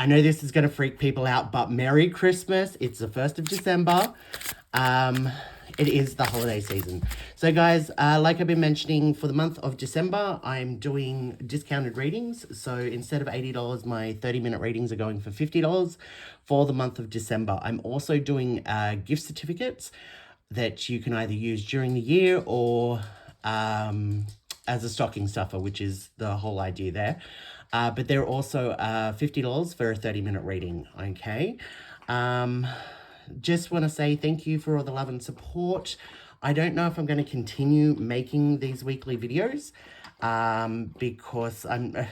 I know this is going to freak people out, but Merry Christmas. It's the 1st of December. Um, it is the holiday season. So guys, like I've been mentioning, for the month of December, I'm doing discounted readings. So instead of $80, my 30-minute readings are going for $50 for the month of December. I'm also doing gift certificates that you can either use during the year or as a stocking stuffer, which is the whole idea there. But they're also $50 for a 30-minute reading, okay? Just want to say thank you for all the love and support. I don't know if I'm going to continue making these weekly videos because I've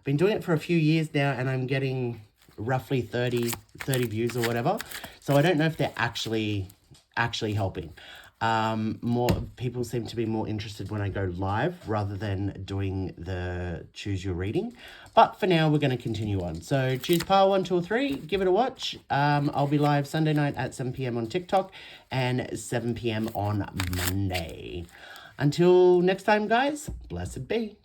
been doing it for a few years now and I'm getting roughly 30 views or whatever. So I don't know if they're actually helping. More people seem to be more interested when I go live rather than doing the choose your reading. But for now, we're going to continue on. So choose pile 1, 2, or 3. Give it a watch. I'll be live Sunday night at 7 p.m. on TikTok and 7 p.m. on Monday. Until next time, guys, blessed be.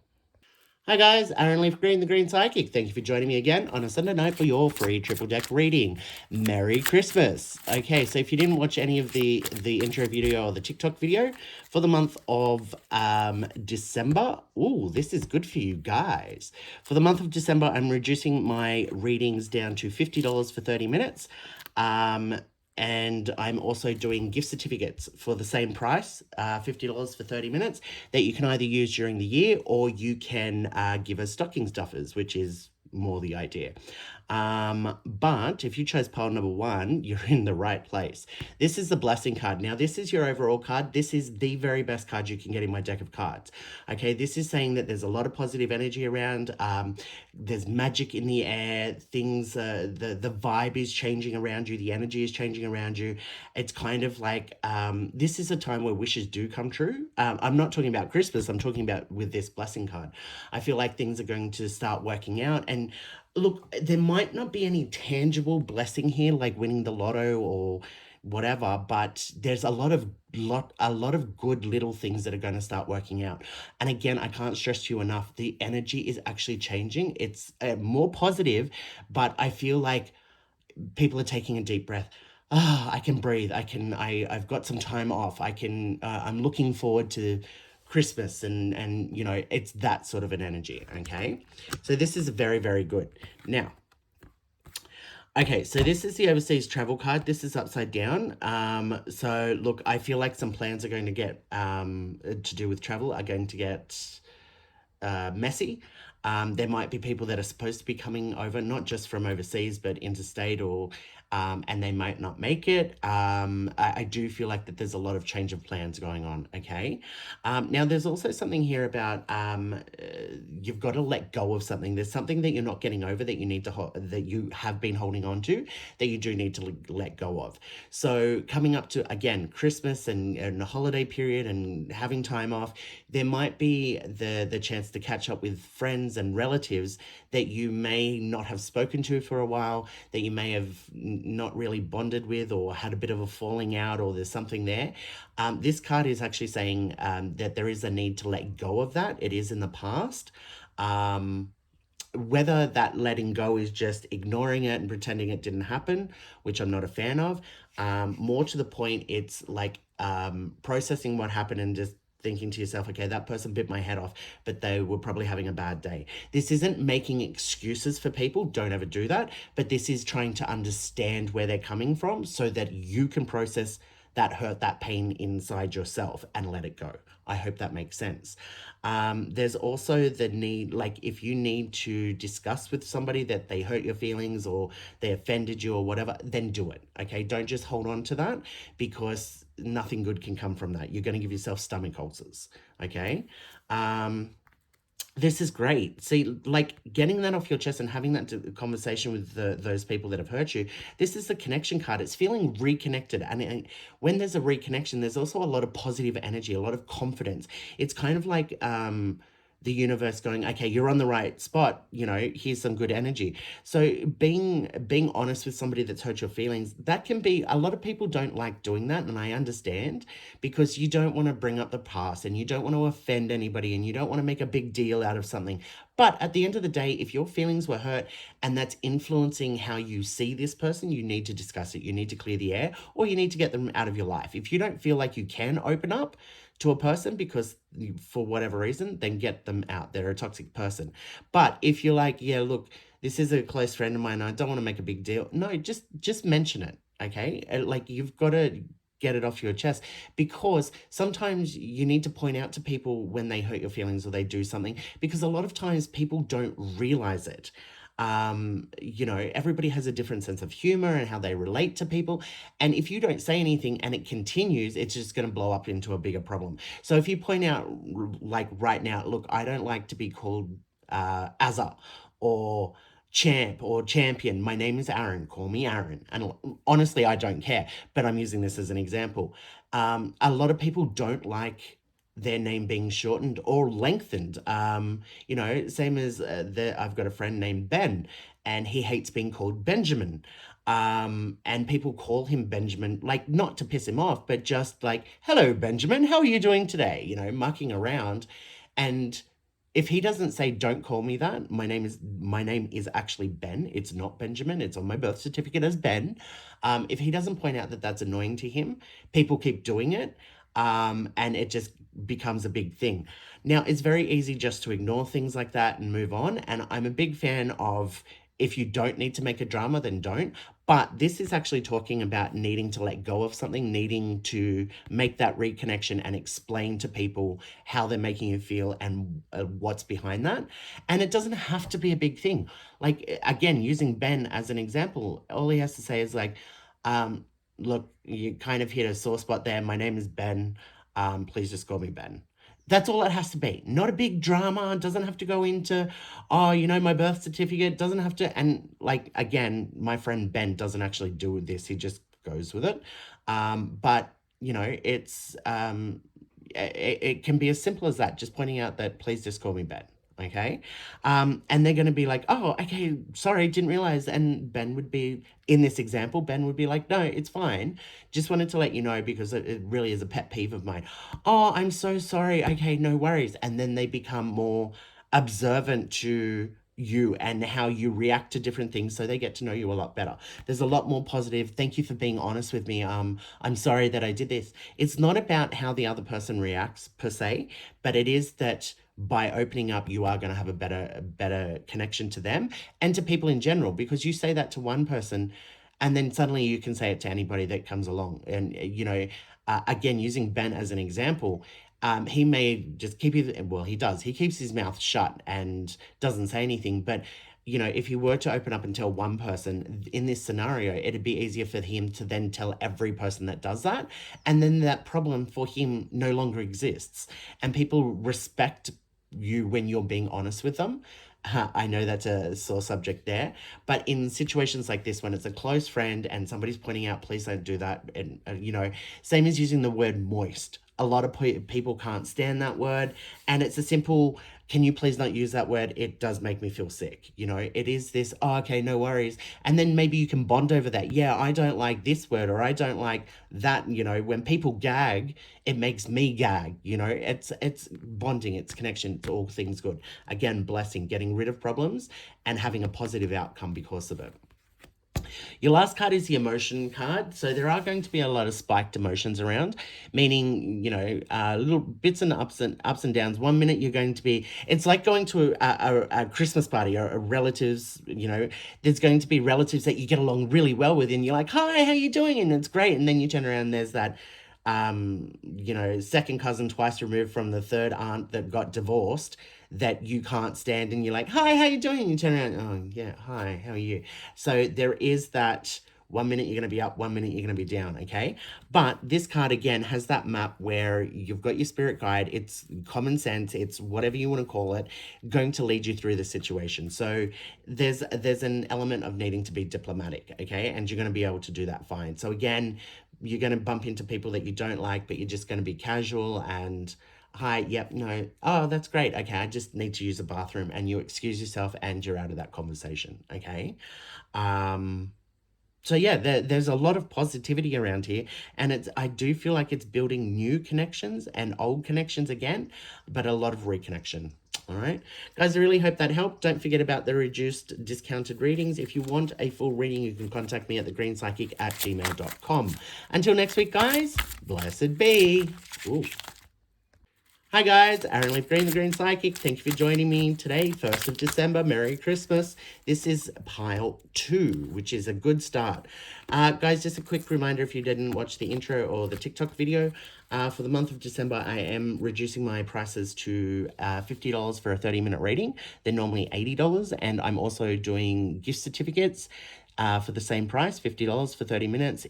Hi guys, Aaron Leaf Green, the Green Psychic. Thank you for joining me again on a Sunday night for your free triple deck reading. Merry Christmas. Okay, so if you didn't watch any of the intro video or the TikTok video for the month of December, ooh, this is good for you guys. For the month of December, I'm reducing my readings down to $50 for 30 minutes. And I'm also doing gift certificates for the same price, $50 for 30 minutes, that you can either use during the year or you can give as stocking stuffers, which is more the idea. But if you chose pile number 1, you're in the right place. This is the blessing card. Now, this is your overall card. This is the very best card you can get in my deck of cards. Okay, this is saying that there's a lot of positive energy around. There's magic in the air. Things, the vibe is changing around you. The energy is changing around you. It's kind of like, this is a time where wishes do come true. I'm not talking about Christmas. I'm talking about with this blessing card. I feel like things are going to start working out. And look, there might not be any tangible blessing here, like winning the lotto or whatever, but there's a lot of good little things that are going to start working out. And again, I can't stress to you enough, the energy is actually changing. It's more positive, but I feel like people are taking a deep breath. I can breathe. I've got some time off. I'm looking forward to Christmas and you know, it's that sort of an energy, okay? So this is very, very good. Now, okay, so this is the overseas travel card. This is upside down. So look, I feel like some plans are going to get, to do with travel are going to get messy. There might be people that are supposed to be coming over, not just from overseas, but interstate or, and they might not make it. I do feel like that there's a lot of change of plans going on, okay? Now, there's also something here about you've got to let go of something. There's something that you're not getting over that you need to, that you have been holding on to, that you do need to let go of. So coming up to, again, Christmas and a holiday period and having time off, there might be the chance to catch up with friends and relatives that you may not have spoken to for a while, that you may have not really bonded with or had a bit of a falling out, or there's something there. This card is actually saying that there is a need to let go of that. It is in the past. Whether that letting go is just ignoring it and pretending it didn't happen, which I'm not a fan of. More to the point, it's like processing what happened and just thinking to yourself, okay, that person bit my head off, but they were probably having a bad day. This isn't making excuses for people. Don't ever do that. But this is trying to understand where they're coming from so that you can process that hurt, that pain inside yourself and let it go. I hope that makes sense. There's also the need, like if you need to discuss with somebody that they hurt your feelings or they offended you or whatever, then do it, okay? Don't just hold on to that, because nothing good can come from that. You're going to give yourself stomach ulcers, okay? This is great. See, like getting that off your chest and having that conversation with those people that have hurt you. This is the connection card. It's feeling reconnected. And when there's a reconnection, there's also a lot of positive energy, a lot of confidence. It's kind of like the universe going, okay, you're on the right spot, you know, here's some good energy. So being honest with somebody that's hurt your feelings, that can be, a lot of people don't like doing that, and I understand, because you don't want to bring up the past and you don't want to offend anybody and you don't want to make a big deal out of something. But at the end of the day, if your feelings were hurt and that's influencing how you see this person, you need to discuss it. You need to clear the air, or you need to get them out of your life. If you don't feel like you can open up to a person because for whatever reason, then get them out. They're a toxic person. But if you're like, yeah, look, this is a close friend of mine, I don't want to make a big deal. No, just mention it, okay? Like, you've got to get it off your chest, because sometimes you need to point out to people when they hurt your feelings or they do something, because a lot of times people don't realize it. Everybody has a different sense of humor and how they relate to people. And if you don't say anything and it continues, it's just going to blow up into a bigger problem. So if you point out, like right now, look, I don't like to be called Azza or champ or champion. My name is Aaron. Call me Aaron. And honestly, I don't care, but I'm using this as an example. A lot of people don't like their name being shortened or lengthened. Same as I've got a friend named Ben, and he hates being called Benjamin. And people call him Benjamin, like, not to piss him off, but just like, hello, Benjamin, how are you doing today? Mucking around. And if he doesn't say, don't call me that, my name is actually Ben. It's not Benjamin. It's on my birth certificate as Ben. If he doesn't point out that that's annoying to him, people keep doing it. And it just becomes a big thing. Now, it's very easy just to ignore things like that and move on. And I'm a big fan of, if you don't need to make a drama, then don't. But this is actually talking about needing to let go of something, needing to make that reconnection and explain to people how they're making you feel and what's behind that. And it doesn't have to be a big thing. Like, again, using Ben as an example, all he has to say is like, look, you kind of hit a sore spot there. My name is Ben. Please just call me Ben. That's all it has to be. Not a big drama. It doesn't have to go into, my birth certificate. Doesn't have to. And like, again, my friend Ben doesn't actually do this. He just goes with it. But it can be as simple as that. Just pointing out that, please just call me Ben. Okay. And they're going to be like, oh, okay, sorry, didn't realize. And Ben would be, in this example, Ben would be like, no, it's fine. Just wanted to let you know, because it really is a pet peeve of mine. Oh, I'm so sorry. Okay, no worries. And then they become more observant to you and how you react to different things, so they get to know you a lot better. There's a lot more positive. Thank you for being honest with me. I'm sorry that I did this. It's not about how the other person reacts per se, but it is that by opening up, you are going to have a better connection to them and to people in general, because you say that to one person and then suddenly you can say it to anybody that comes along. And, again, using Ben as an example, he may just keep he does. He keeps his mouth shut and doesn't say anything. But, if he were to open up and tell one person in this scenario, it'd be easier for him to then tell every person that does that. And then that problem for him no longer exists. And people respect you when you're being honest with them. I know that's a sore subject there, but in situations like this, when it's a close friend and somebody's pointing out, please don't do that. And, same as using the word moist. A lot of people can't stand that word. And it's a simple, can you please not use that word? It does make me feel sick. It is this, oh, okay, no worries. And then maybe you can bond over that. Yeah, I don't like this word, or I don't like that. When people gag, it makes me gag. It's bonding, it's connection, it's all things good. Again, blessing, getting rid of problems and having a positive outcome because of it. Your last card is the emotion card. So there are going to be a lot of spiked emotions around, meaning, little bits and ups and downs. 1 minute you're going to be, it's like going to a Christmas party or a relatives, there's going to be relatives that you get along really well with and you're like, hi, how you doing? And it's great. And then you turn around and there's that, second cousin twice removed from the third aunt that got divorced that you can't stand, and you're like, hi, how you doing? And you turn around, oh yeah, hi, how are you? So there is that 1 minute you're going to be up, 1 minute you're going to be down, okay? But this card, again, has that map where you've got your spirit guide. It's common sense. It's whatever you want to call it, going to lead you through the situation. So there's an element of needing to be diplomatic, okay? And you're going to be able to do that fine. So again, you're going to bump into people that you don't like, but you're just going to be casual and, hi, yep, no, oh, that's great. Okay, I just need to use the bathroom, and you excuse yourself and you're out of that conversation, okay? So yeah, there's a lot of positivity around here, and I do feel like it's building new connections and old connections again, but a lot of reconnection. All right, guys, I really hope that helped. Don't forget about the reduced discounted readings. If you want a full reading, you can contact me at thegreenspsychic@gmail.com. Until next week, guys, blessed be. Ooh. Hi guys, Aaron Leaf Green, the Green Psychic. Thank you for joining me today, 1st of December. Merry Christmas. This is pile 2, which is a good start. Guys, just a quick reminder, if you didn't watch the intro or the TikTok video, for the month of December, I am reducing my prices to $50 for a 30-minute reading. They're normally $80, and I'm also doing gift certificates for the same price, $50 for 30 minutes,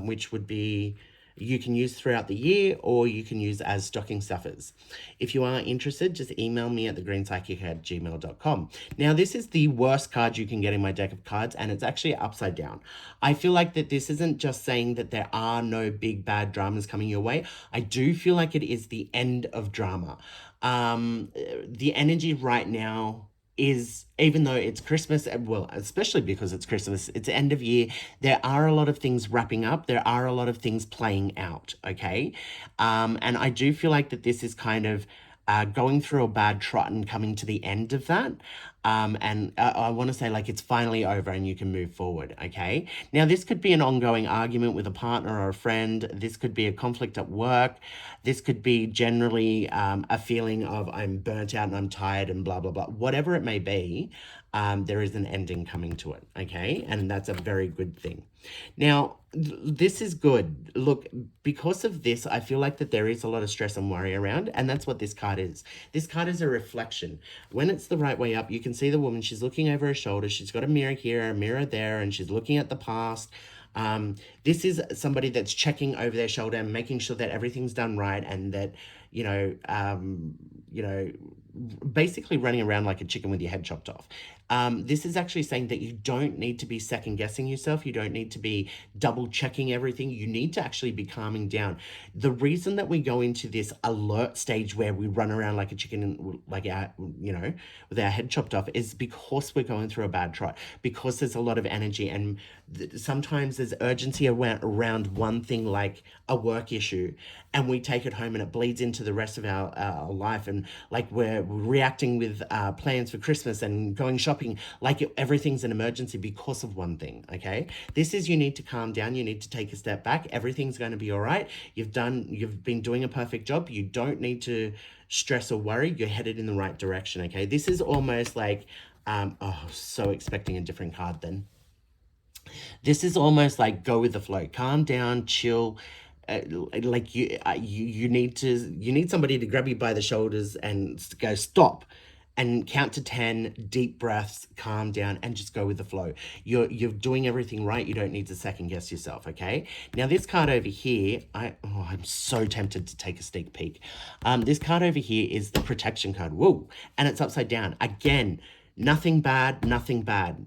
which would be... you can use throughout the year, or you can use as stocking stuffers. If you are interested, just email me at thegreenspsychic@gmail.com. Now, this is the worst card you can get in my deck of cards, and it's actually upside down. I feel like that this isn't just saying that there are no big bad dramas coming your way. I do feel like it is the end of drama. The energy right now is, even though it's Christmas, well, especially because it's Christmas, it's end of year, there are a lot of things wrapping up, there are a lot of things playing out, okay? And I do feel like that this is kind of going through a bad trot and coming to the end of that. And I want to say, like, it's finally over and you can move forward, okay? Now, this could be an ongoing argument with a partner or a friend. This could be a conflict at work. This could be generally a feeling of I'm burnt out and I'm tired and blah, blah, blah. Whatever it may be, there is an ending coming to it, okay? And that's a very good thing. Now, this is good. Look, because of this, I feel like that there is a lot of stress and worry around, and that's what this card is. This card is a reflection. When it's the right way up, you can see the woman, she's looking over her shoulder, she's got a mirror here, a mirror there, and she's looking at the past. This is somebody that's checking over their shoulder and making sure that everything's done right, and that, you know, basically running around like a chicken with your head chopped off. This is actually saying that you don't need to be second guessing yourself. You don't need to be double checking everything. You need to actually be calming down. The reason that we go into this alert stage where we run around like a chicken, like our, you know, with our head chopped off, is because we're going through a bad trot, because there's a lot of energy, and sometimes there's urgency around one thing, like a work issue, and we take it home and it bleeds into the rest of our life, and like we're reacting with plans for Christmas and going shopping like everything's an emergency because of one thing, okay? This is, you need to calm down, you need to take a step back, everything's going to be all right. You've been doing a perfect job, you don't need to stress or worry, you're headed in the right direction, okay? This is almost like, oh, so expecting a different card then. This is almost like go with the flow, calm down, chill. Like you need somebody to grab you by the shoulders and go stop, and count to 10, deep breaths, calm down, and just go with the flow. You're doing everything right. You don't need to second guess yourself, okay? Now, this card over here, I'm so tempted to take a sneak peek. This card over here is the protection card. Whoa, and it's upside down. Again, nothing bad, nothing bad.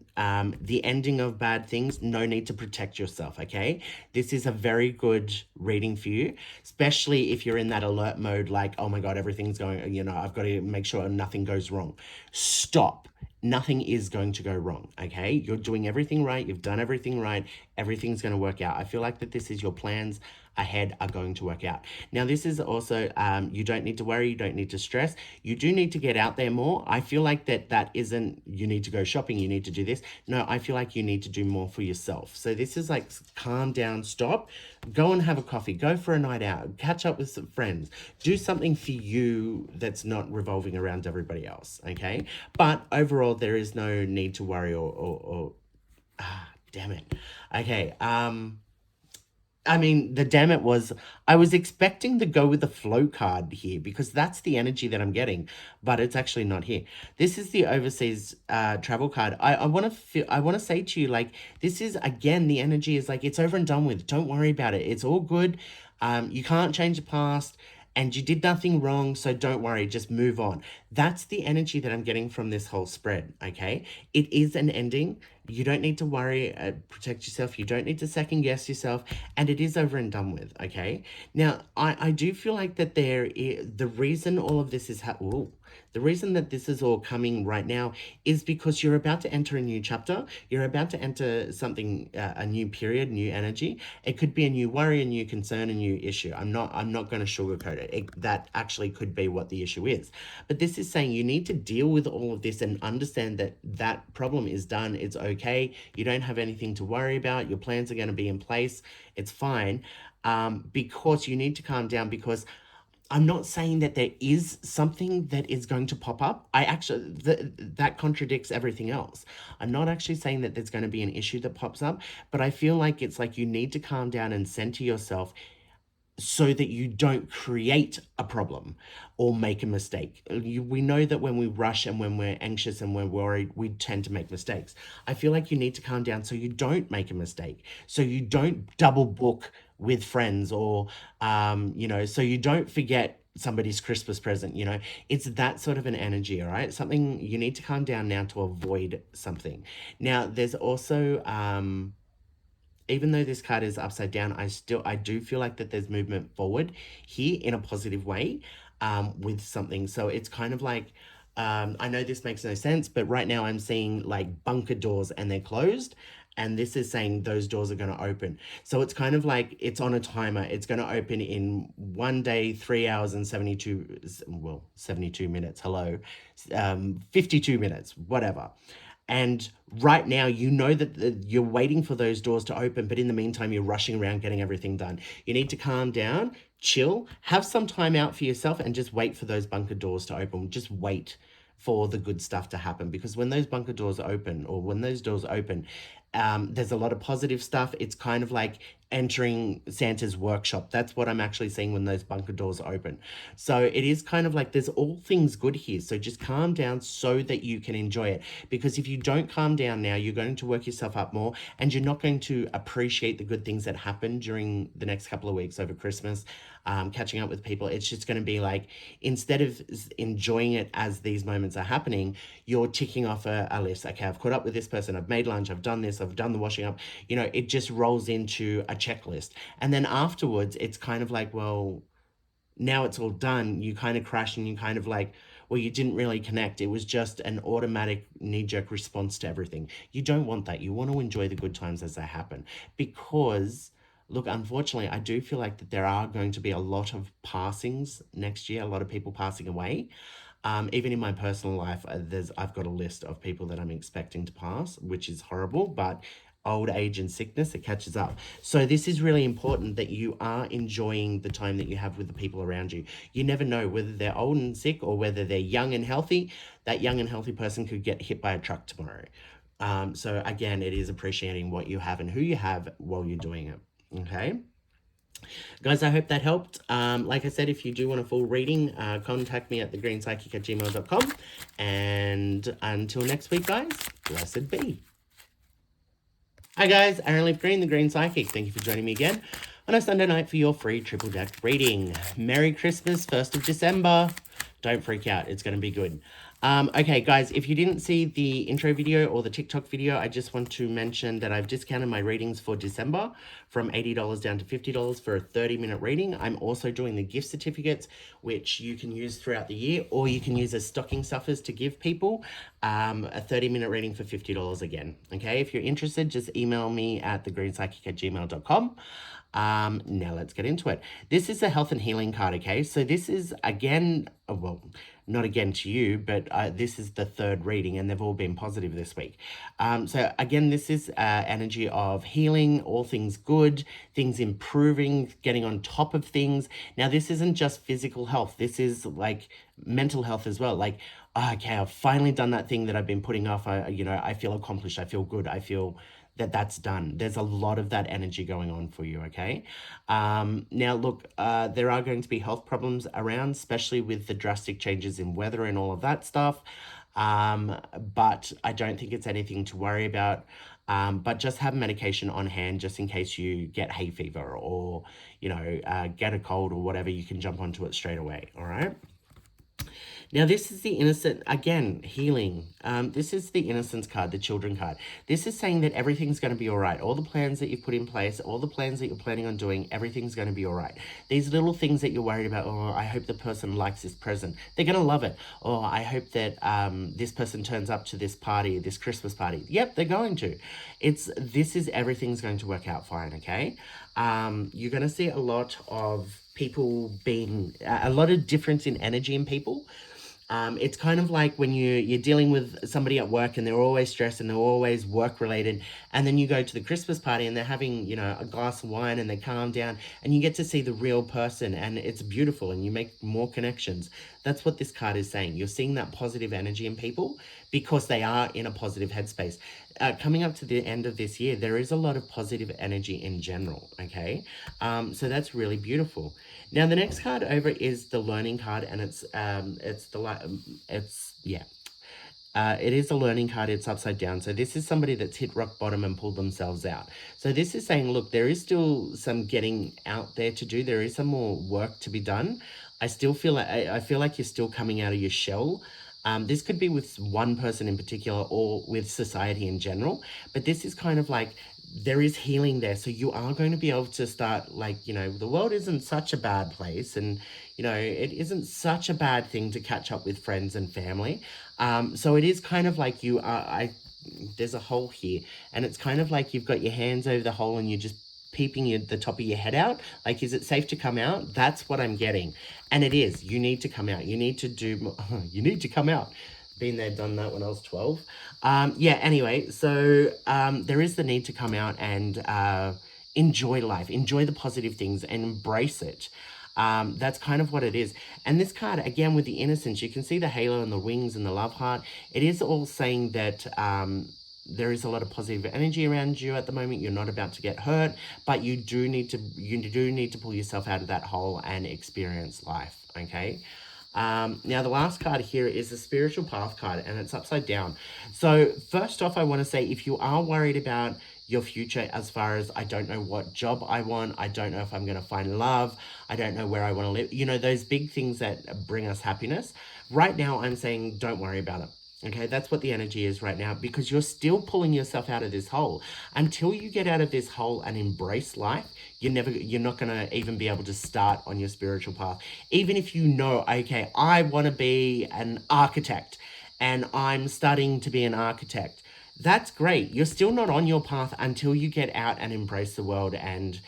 The ending of bad things, no need to protect yourself, okay? This is a very good reading for you, especially if you're in that alert mode, like, oh my God, everything's going, you know, I've got to make sure nothing goes wrong. Stop. Nothing is going to go wrong, okay? You're doing everything right. You've done everything right. Everything's going to work out. I feel like that this is your plans ahead are going to work out. Now, this is also, you don't need to worry, you don't need to stress. You do need to get out there more. I feel like that isn't, you need to go shopping, you need to do this. No, I feel like you need to do more for yourself. So this is like, calm down, stop, go and have a coffee, go for a night out, catch up with some friends, do something for you that's not revolving around everybody else, okay? But overall, there is no need to worry or damn it. Okay, I mean, the damn it was, I was expecting the go with the flow card here because that's the energy that I'm getting, but it's actually not here. This is the overseas travel card. I want to say to you, like, this is, again, the energy is like, it's over and done with. Don't worry about it. It's all good. You can't change the past, and you did nothing wrong, so don't worry, just move on. That's the energy that I'm getting from this whole spread, okay? It is an ending. You don't need to worry, protect yourself. You don't need to second guess yourself, and it is over and done with, okay? Now, I do feel like that the reason all of this is The reason that this is all coming right now is because you're about to enter a new chapter. You're about to enter something, a new period, new energy. It could be a new worry, a new concern, a new issue. I'm not going to sugarcoat it. That actually could be what the issue is. But this is saying you need to deal with all of this and understand that that problem is done. It's okay. You don't have anything to worry about. Your plans are going to be in place. It's fine. Because you need to calm down, because I'm not saying that there is something that is going to pop up. I actually, that contradicts everything else. I'm not actually saying that there's going to be an issue that pops up, but I feel like it's like you need to calm down and center yourself so that you don't create a problem or make a mistake. We know that when we rush and when we're anxious and we're worried, we tend to make mistakes. I feel like you need to calm down so you don't make a mistake, so you don't double book with friends, or, so you don't forget somebody's Christmas present. It's that sort of an energy, all right? Something you need to calm down now to avoid something. Now, there's also, even though this card is upside down, I do feel like that there's movement forward here in a positive way, with something. So it's kind of like, I know this makes no sense, but right now I'm seeing like bunker doors and they're closed. And this is saying those doors are going to open. So it's kind of like it's on a timer. It's going to open in 1 day, 3 hours and 72 minutes. Hello. 52 minutes, whatever. And right now, you know that you're waiting for those doors to open, but in the meantime, you're rushing around getting everything done. You need to calm down, chill, have some time out for yourself, and just wait for those bunker doors to open. Just wait for the good stuff to happen, because when those bunker doors open, or when those doors open, there's a lot of positive stuff. It's kind of like entering Santa's workshop. That's what I'm actually seeing when those bunker doors open. So it is kind of like there's all things good here. So just calm down so that you can enjoy it. Because if you don't calm down now, you're going to work yourself up more, and you're not going to appreciate the good things that happen during the next couple of weeks over Christmas. Catching up with people, it's just going to be like, instead of enjoying it as these moments are happening, you're ticking off a list. Okay, I've caught up with this person, I've made lunch, I've done this, I've done the washing up. It just rolls into a checklist. And then afterwards, it's kind of like, well, now it's all done. You kind of crash and you kind of like, well, you didn't really connect. It was just an automatic knee-jerk response to everything. You don't want that. You want to enjoy the good times as they happen, because look, unfortunately, I do feel like that there are going to be a lot of passings next year, a lot of people passing away. Even in my personal life, I've got a list of people that I'm expecting to pass, which is horrible, but old age and sickness, it catches up. So this is really important that you are enjoying the time that you have with the people around you. You never know whether they're old and sick or whether they're young and healthy. That young and healthy person could get hit by a truck tomorrow. So again, it is appreciating what you have and who you have while you're doing it. Okay, guys, I hope that helped. Like I said, if you do want a full reading, contact me at thegreenspsychic@gmail.com. And until next week, guys, blessed be. Hi guys, Aaron Leaf Green, the Green Psychic. Thank you for joining me again on a Sunday night for your free triple deck reading. Merry Christmas, 1st of December. Don't freak out, it's going to be good. Okay, guys, if you didn't see the intro video or the TikTok video, I just want to mention that I've discounted my readings for December from $80 down to $50 for a 30-minute reading. I'm also doing the gift certificates, which you can use throughout the year, or you can use as stocking stuffers to give people a 30-minute reading for $50 again. Okay, if you're interested, just email me at thegreenspsychic@gmail.com. Now let's get into it. This is a health and healing card, okay? So this is, again, well, not again to you, but this is the third reading, and they've all been positive this week. So again, this is energy of healing, all things good, things improving, getting on top of things. Now, this isn't just physical health. This is like mental health as well. Like, okay, I've finally done that thing that I've been putting off. I feel accomplished. I feel good. I feel that's done. There's a lot of that energy going on for you, okay? Now, look, there are going to be health problems around, especially with the drastic changes in weather and all of that stuff. But I don't think it's anything to worry about. But just have medication on hand just in case you get hay fever or, get a cold or whatever. You can jump onto it straight away, all right? Now, this is the innocent, again, healing. This is the innocence card, the children card. This is saying that everything's going to be all right. All the plans that you've put in place, all the plans that you're planning on doing, everything's going to be all right. These little things that you're worried about, oh, I hope the person likes this present. They're going to love it. Or I hope that this person turns up to this party, this Christmas party. Yep, they're going to. Everything's going to work out fine, okay? You're going to see a lot of people being, a lot of difference in energy in people. It's kind of like when you're dealing with somebody at work and they're always stressed and they're always work related, and then you go to the Christmas party and they're having, a glass of wine and they calm down and you get to see the real person and it's beautiful and you make more connections. That's what this card is saying. You're seeing that positive energy in people because they are in a positive headspace. Coming up to the end of this year, there is a lot of positive energy in general, okay? So that's really beautiful. Now, the next card over is the learning card, and it is a learning card. It's upside down. So this is somebody that's hit rock bottom and pulled themselves out. So this is saying, look, there is still some getting out there to do. There is some more work to be done. I feel like you're still coming out of your shell. This could be with one person in particular or with society in general, but this is kind of like there is healing there. So you are going to be able to start, the world isn't such a bad place, and, it isn't such a bad thing to catch up with friends and family. So it is kind of like there's a hole here, and it's kind of like you've got your hands over the hole and you're just peeping the top of your head out. Like, is it safe to come out? That's what I'm getting. And it is. You need to come out. You need to come out. Been there, done that when I was 12. Anyway, so there is the need to come out and enjoy life, enjoy the positive things and embrace it. That's kind of what it is. And this card, again, with the innocence, you can see the halo and the wings and the love heart. It is all saying that there is a lot of positive energy around you at the moment. You're not about to get hurt, but you do need to pull yourself out of that hole and experience life, okay? Now, the last card here is the spiritual path card, and it's upside down. So first off, I want to say, if you are worried about your future as far as, I don't know what job I want, I don't know if I'm going to find love, I don't know where I want to live, those big things that bring us happiness, right now I'm saying don't worry about it. Okay, that's what the energy is right now, because you're still pulling yourself out of this hole. Until you get out of this hole and embrace life, you're not going to even be able to start on your spiritual path. Even if okay, I want to be an architect and I'm studying to be an architect. That's great. You're still not on your path until you get out and embrace the world. And,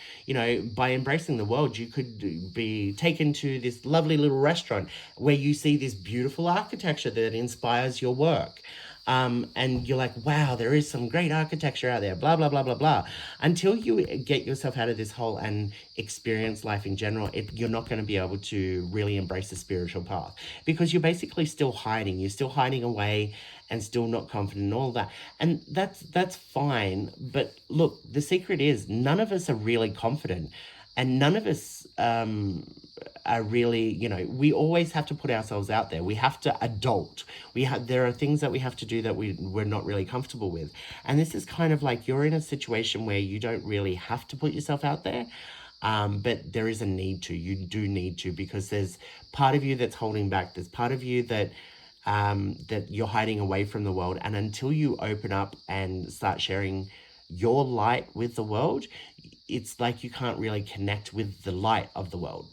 by embracing the world, you could be taken to this lovely little restaurant where you see this beautiful architecture that inspires your work. And you're like, wow, there is some great architecture out there, blah, blah, blah, blah, blah. Until you get yourself out of this hole and experience life in general, you're not going to be able to really embrace the spiritual path, because you're basically still hiding. You're still hiding away and still not confident and all that. And that's fine. But look, the secret is none of us are really confident, and none of us are really, we always have to put ourselves out there. We have to adult. There are things that we have to do that we're not really comfortable with. And this is kind of like you're in a situation where you don't really have to put yourself out there. But there is a need to. You do need to, because there's part of you that's holding back. There's part of you that you're hiding away from the world. And until you open up and start sharing your light with the world, it's like you can't really connect with the light of the world.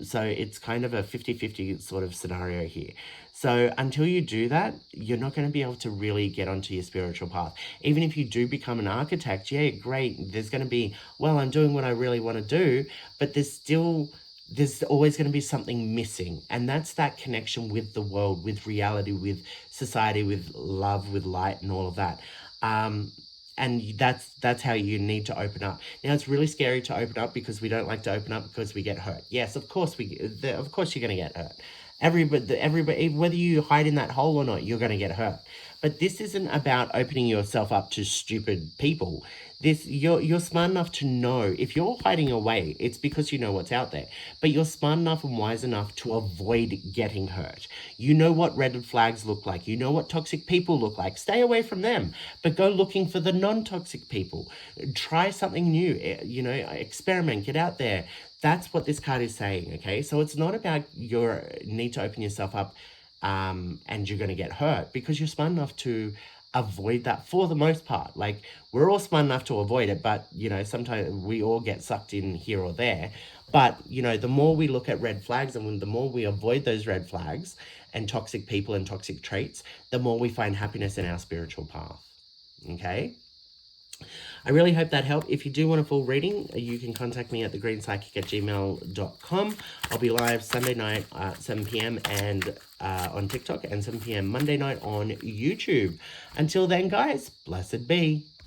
So it's kind of a 50-50 sort of scenario here. So until you do that, you're not going to be able to really get onto your spiritual path. Even if you do become an architect, yeah, great. There's going to be, well, I'm doing what I really want to do, but there's always going to be something missing. And that's that connection with the world, with reality, with society, with love, with light and all of that. And that's how you need to open up. Now, it's really scary to open up, because we don't like to open up because we get hurt. Yes, of course you're going to get hurt. Everybody, whether you hide in that hole or not, you're going to get hurt. But this isn't about opening yourself up to stupid people. You're smart enough to know if you're hiding away, it's because you know what's out there. But you're smart enough and wise enough to avoid getting hurt. You know what red flags look like. You know what toxic people look like. Stay away from them, but go looking for the non-toxic people. Try something new, experiment, get out there. That's what this card is saying, okay? So it's not about your need to open yourself up and you're going to get hurt because you're smart enough to avoid that for the most part. Like, we're all smart enough to avoid it, but, you know, sometimes we all get sucked in here or there. But, you know, the more we look at red flags and the more we avoid those red flags and toxic people and toxic traits, the more we find happiness in our spiritual path. Okay? I really hope that helped. If you do want a full reading, you can contact me at thegreenspsychic@gmail.com. I'll be live Sunday night at 7 p.m. and on TikTok, and 7 p.m. Monday night on YouTube. Until then, guys, blessed be.